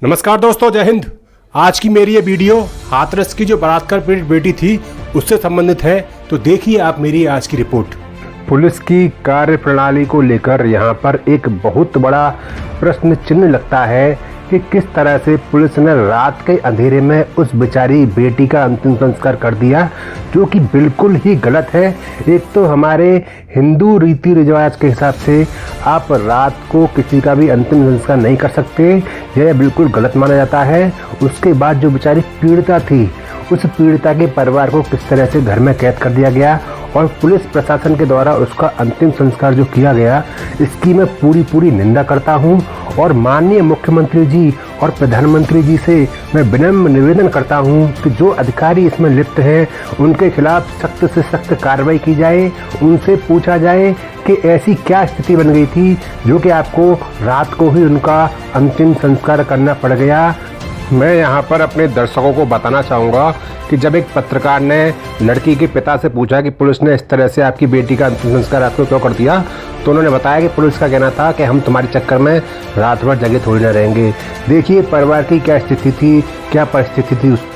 नमस्कार दोस्तों, जय हिंद। आज की मेरी ये वीडियो हाथरस की जो बलात्कार पीड़ित बेटी थी उससे संबंधित है, तो देखिए आप मेरी आज की रिपोर्ट। पुलिस की कार्यप्रणाली को लेकर यहाँ पर एक बहुत बड़ा प्रश्न चिन्ह लगता है कि किस तरह से पुलिस ने रात के अंधेरे में उस बेचारी बेटी का अंतिम संस्कार कर दिया, जो कि बिल्कुल ही गलत है। एक तो हमारे हिंदू रीति रिवाज के हिसाब से आप रात को किसी का भी अंतिम संस्कार नहीं कर सकते, यह बिल्कुल गलत माना जाता है। उसके बाद जो बेचारी पीड़िता थी, उस पीड़िता के परिवार को किस तरह से घर में कैद कर दिया गया और पुलिस प्रशासन के द्वारा उसका अंतिम संस्कार जो किया गया, इसकी मैं पूरी निंदा करता हूं। और माननीय मुख्यमंत्री जी और प्रधानमंत्री जी से मैं विनम्र निवेदन करता हूं कि जो अधिकारी इसमें लिप्त हैं उनके खिलाफ सख्त से सख्त कार्रवाई की जाए। उनसे पूछा जाए कि ऐसी क्या स्थिति बन गई थी जो कि आपको रात को ही उनका अंतिम संस्कार करना पड़ गया। मैं यहाँ पर अपने दर्शकों को बताना चाहूँगा कि जब एक पत्रकार ने लड़की के पिता से पूछा कि पुलिस ने इस तरह से आपकी बेटी का अंतिम संस्कार रात को क्यों कर दिया, तो उन्होंने बताया कि पुलिस का कहना था कि हम तुम्हारे चक्कर में रात भर जगह थोड़ी ना रहेंगे। देखिए परिवार की क्या स्थिति थी, क्या परिस्थिति थी उस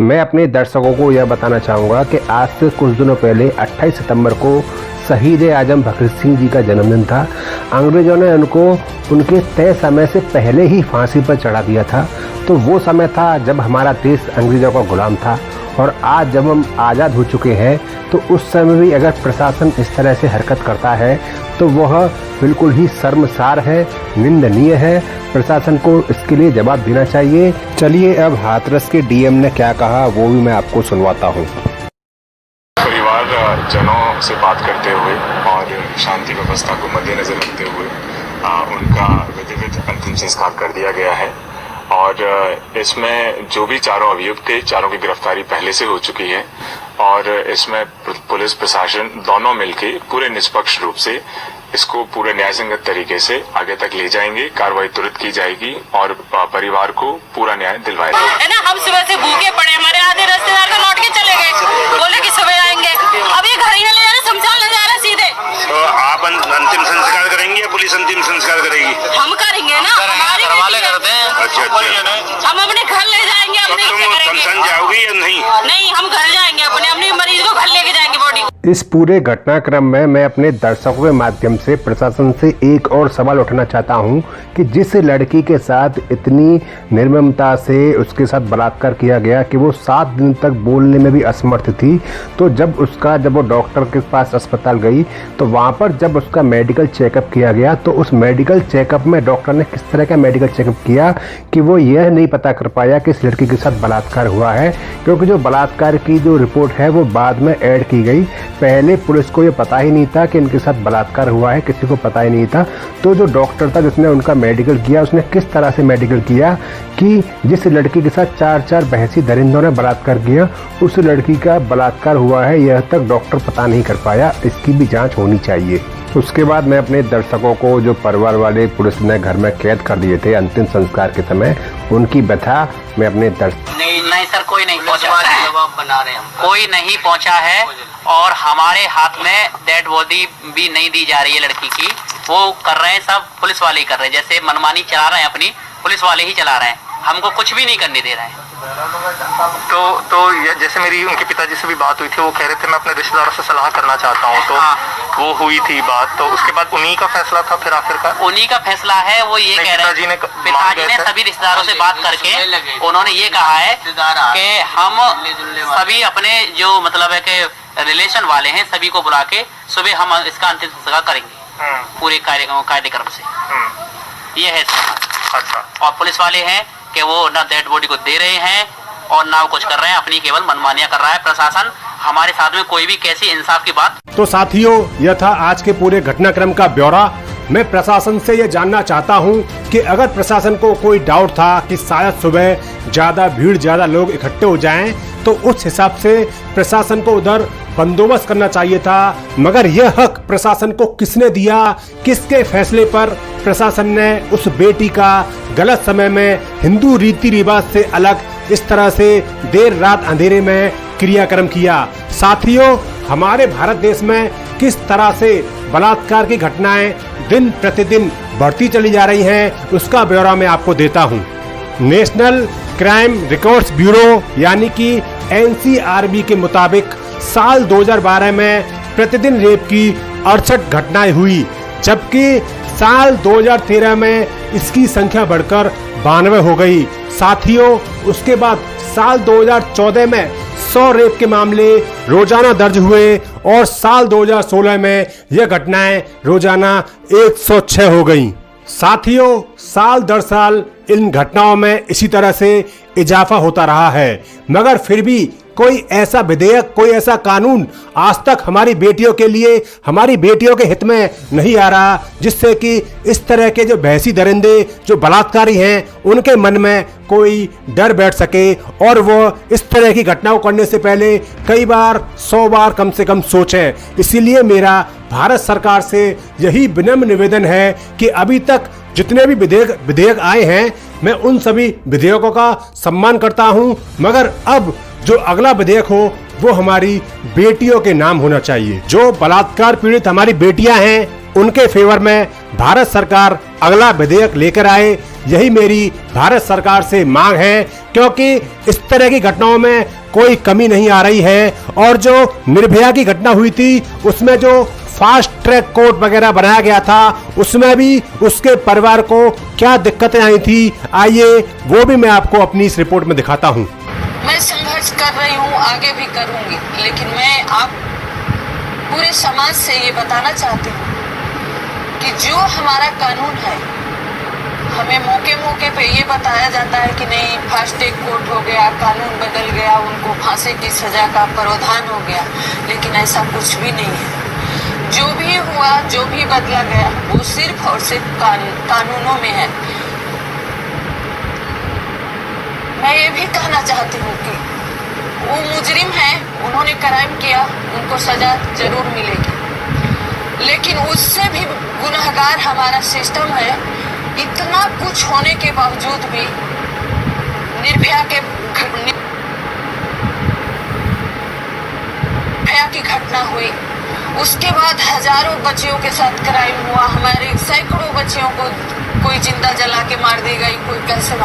मैं अपने दर्शकों को यह बताना चाहूँगा कि आज से कुछ दिनों पहले 28 सितंबर को शहीद आजम भगत सिंह जी का जन्मदिन था। अंग्रेजों ने उनको उनके तय समय से पहले ही फांसी पर चढ़ा दिया था। तो वो समय था जब हमारा देश अंग्रेजों का गुलाम था, और आज जब हम आज़ाद हो चुके हैं तो उस समय भी अगर प्रशासन इस तरह से हरकत करता है तो वह बिल्कुल ही शर्मसार है, निंदनीय है। प्रशासन को इसके लिए जवाब देना चाहिए। चलिए अब हाथरस के डीएम ने क्या कहा वो भी मैं आपको सुनवाता हूँ। परिवार जनों से बात करते हुए और शांति व्यवस्था को मद्देनजर रखते हुए उनका विधिवत अंतिम संस्कार कर दिया गया है। और इसमें जो भी चारों अभियुक्त थे, चारों की गिरफ्तारी पहले से हो चुकी है और इसमें पुलिस प्रशासन दोनों मिलके पूरे निष्पक्ष रूप से इसको पूरे न्यायसंगत तरीके से आगे तक ले जाएंगे। कार्रवाई तुरंत की जाएगी और परिवार को पूरा न्याय दिलवाया जाएगा। है ना, हम सुबह से भूखे पड़े, हमारे आधे रिश्तेदार तो लौट के चले गए, बोले कि सुबह आएंगे। अब ये घर ही न ले जा रहे, शमशान ले जा रहे सीधे। तो आप अंतिम संस्कार करेंगे या पुलिस अंतिम संस्कार करेगी? हम करेंगे ना, हमारे घर वाले करते हैं। अच्छा। हम अपने घर ले जाएंगे, अपने शमशान जाओगी या नहीं? नहीं, हम घर जाएंगे, अपने मरीज को घर लेके जाएंगे बॉडी। इस पूरे घटनाक्रम में मैं अपने दर्शकों के माध्यम से प्रशासन से एक और सवाल उठाना चाहता हूं कि जिस लड़की के साथ इतनी निर्ममता से उसके साथ बलात्कार किया गया कि वो 7 दिन तक बोलने में भी असमर्थ थी, तो जब वो डॉक्टर के पास अस्पताल गई तो वहां पर जब उसका मेडिकल चेकअप किया गया तो उस मेडिकल चेकअप में डॉक्टर ने किस तरह का मेडिकल चेकअप किया कि वो यह नहीं पता कर पाया कि इस लड़की के साथ बलात्कार हुआ है, क्योंकि जो बलात्कार की जो रिपोर्ट है वो बाद में ऐड की गई। पहले पुलिस को ये पता ही नहीं था कि इनके साथ बलात्कार हुआ है, किसी को पता ही नहीं था। तो जो डॉक्टर था जिसने उनका मेडिकल किया, उसने किस तरह से मेडिकल किया कि जिस लड़की के साथ 4 बहसी दरिंदों ने बलात्कार किया, उस लड़की का बलात्कार हुआ है, यह तक डॉक्टर पता नहीं कर पाया। इसकी भी जांच होनी चाहिए। उसके बाद मैं अपने दर्शकों को, जो परिवार वाले पुलिस ने घर में कैद कर दिए थे अंतिम संस्कार के समय, उनकी व्यथा मैं अपने नहीं सर, कोई नहीं पहुंचा है, जवाब बना रहे हैं हम। कोई नहीं पहुंचा है और हमारे हाथ में डेड बॉडी भी नहीं दी जा रही है लड़की की। वो कर रहे हैं, सब पुलिस वाले ही कर रहे हैं, जैसे मनमानी चला रहे हैं अपनी, पुलिस वाले ही चला रहे हैं, हमको कुछ भी नहीं करने दे रहे हैं। तो ये जैसे मेरी उनके पिताजी से भी बात हुई थी, वो कह रहे थे मैं अपने रिश्तेदारों से सलाह करना चाहता हूँ, तो हाँ। वो हुई थी बात, तो उसके बाद उन्हीं का फैसला था फिर आखिरकार? उन्हीं का फैसला है। वो ये कह रहे हैं, पिताजी ने सभी रिश्तेदारों से बात करके उन्होंने ये कहा है कि हम सभी अपने जो मतलब है कि रिलेशन वाले हैं सभी को बुला के सुबह हम इसका अंतिम संस्कार करेंगे पूरे कार्यक्रम से। ये है इसका। अच्छा। और पुलिस वाले हैं कि वो ना डेड बॉडी को दे रहे हैं और ना कुछ कर रहे हैं, अपनी केवल मनमानियां कर रहा है प्रशासन। हमारे साथ में कोई भी कैसी इंसाफ की बात। तो साथियों, यह था आज के पूरे घटनाक्रम का ब्यौरा। मैं प्रशासन से यह जानना चाहता हूं कि अगर प्रशासन को कोई डाउट था कि शायद सुबह ज्यादा लोग इकट्ठे हो जाएं, तो उस हिसाब से प्रशासन को उधर बंदोबस्त करना चाहिए था। मगर यह हक प्रशासन को किसने दिया? किसके फैसले पर प्रशासन ने उस बेटी का गलत समय में हिंदू रीति रिवाज से अलग इस तरह से देर रात अंधेरे में क्रियाक्रम किया? साथियों, हमारे भारत देश में किस तरह से बलात्कार की घटनाएं दिन प्रतिदिन बढ़ती चली जा रही हैं, उसका ब्यौरा मैं आपको देता हूं। नेशनल क्राइम रिकॉर्ड्स ब्यूरो यानी कि NCRB के मुताबिक साल 2012 में प्रतिदिन रेप की 68 घटनाएं हुई, जबकि साल 2013 में इसकी संख्या बढ़कर 92 हो गई। साथियों, उसके बाद साल 2014 में 100 रेप के मामले रोजाना दर्ज हुए और साल 2016 में यह घटनाएं रोजाना 106 हो गईं। साथियों, साल दर साल इन घटनाओं में इसी तरह से इजाफा होता रहा है, मगर फिर भी कोई ऐसा विधेयक, कोई ऐसा कानून आज तक हमारी बेटियों के लिए, हमारी बेटियों के हित में नहीं आ रहा, जिससे कि इस तरह के जो बहसी दरिंदे, जो बलात्कारी हैं, उनके मन में कोई डर बैठ सके और वो इस तरह की घटनाओं करने से पहले कई बार, 100 बार कम से कम सोचें। इसीलिए मेरा भारत सरकार से यही विनम्र निवेदन है कि अभी तक जितने भी विधेयक आए हैं, मैं उन सभी विधेयकों का सम्मान करता हूं, मगर अब जो अगला विधेयक हो वो हमारी बेटियों के नाम होना चाहिए। जो बलात्कार पीड़ित हमारी बेटियां हैं, उनके फेवर में भारत सरकार अगला विधेयक लेकर आए, यही मेरी भारत सरकार से मांग है, क्योंकि इस तरह की घटनाओं में कोई कमी नहीं आ रही है। और जो निर्भया की घटना हुई थी, उसमें जो फास्ट ट्रैक कोर्ट वगैरह बनाया गया था, उसमें भी उसके परिवार को क्या दिक्कतें आई थी, आइए वो भी मैं आपको अपनी इस रिपोर्ट में दिखाता हूँ। मैं संघर्ष कर रही हूँ, आगे भी करूँगी, लेकिन मैं आप पूरे समाज से ये बताना चाहती हूँ कि जो हमारा कानून है, हमें मौके पे ये बताया जाता है कि नहीं, फास्ट ट्रैक कोर्ट हो गया, कानून बदल गया, उनको फांसी की सजा का प्रावधान हो गया, लेकिन ऐसा कुछ भी नहीं है। जो भी हुआ, जो भी बदला गया, वो सिर्फ और सिर्फ कानूनों में है। मैं ये भी कहना चाहती हूँ कि वो मुजरिम है, उन्होंने क्राइम किया, उनको सजा जरूर मिलेगी, लेकिन उससे भी गुनहगार हमारा सिस्टम है। इतना कुछ होने के बावजूद भी निर्भया की घटना हुई, उसके बाद हजारों बच्चियों के साथ क्राइम हुआ, हमारे सैकड़ों बच्चियों को कोई जिंदा जला के मार दी गई, कोई कैसे,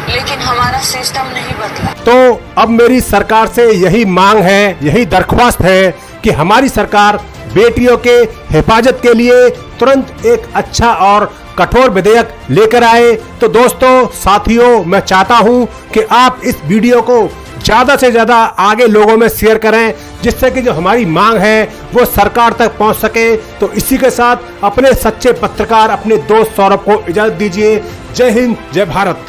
लेकिन हमारा सिस्टम नहीं बदला। तो अब मेरी सरकार से यही मांग है, यही दरख्वास्त है कि हमारी सरकार बेटियों के हिफाजत के लिए तुरंत एक अच्छा और कठोर विधेयक लेकर आए। तो दोस्तों, साथियों, मैं चाहता हूं कि आप इस वीडियो को ज्यादा से ज्यादा आगे लोगों में शेयर करें, जिससे कि जो हमारी मांग है वो सरकार तक पहुंच सके। तो इसी के साथ अपने सच्चे पत्रकार, अपने दोस्त सौरभ को इजाजत दीजिए। जय हिंद, जय भारत।